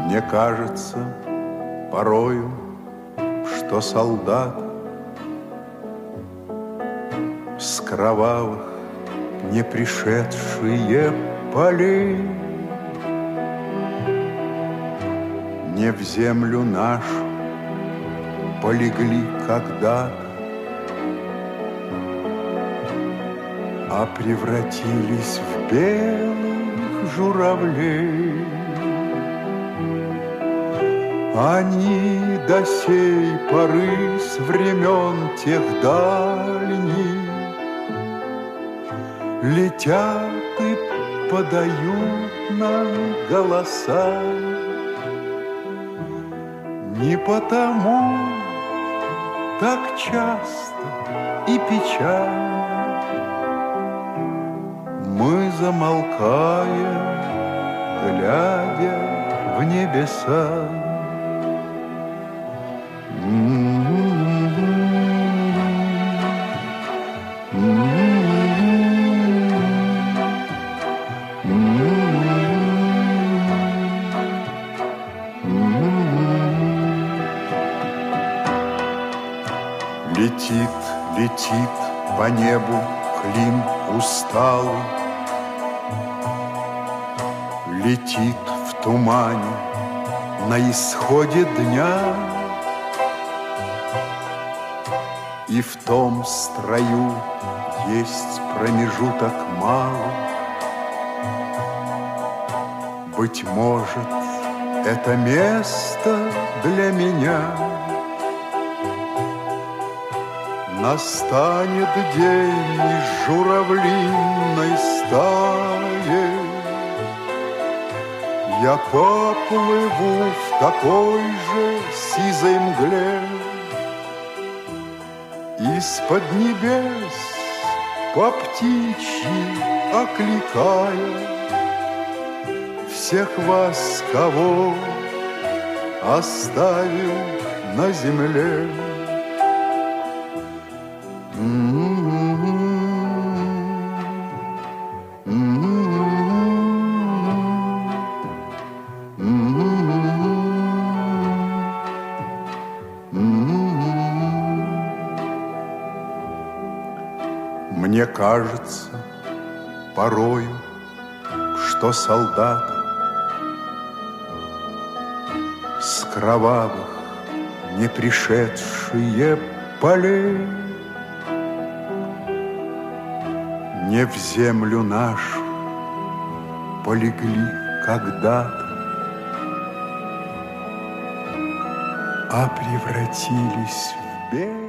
Мне кажется порою, что солдат с кровавых не пришедшие полей не в землю нашу полегли когда-то, а превратились в белых журавлей. Они до сей поры с времен тех дальних летят и подают нам голоса. Не потому так часто и печально мы замолкаем, глядя в небеса. Летит, летит по небу Клим усталый, летит в тумане на исходе дня, и в том строю есть промежуток малый. Быть может, это место для меня. Настанет день из журавлиной стаи, я поплыву в такой же сизой мгле. Из-под небес по птичьи окликая всех вас, кого оставил на земле. Мне кажется порою, что солдаты с кровавых не пришедшие полей не в землю нашу полегли когда-то, а превратились в белых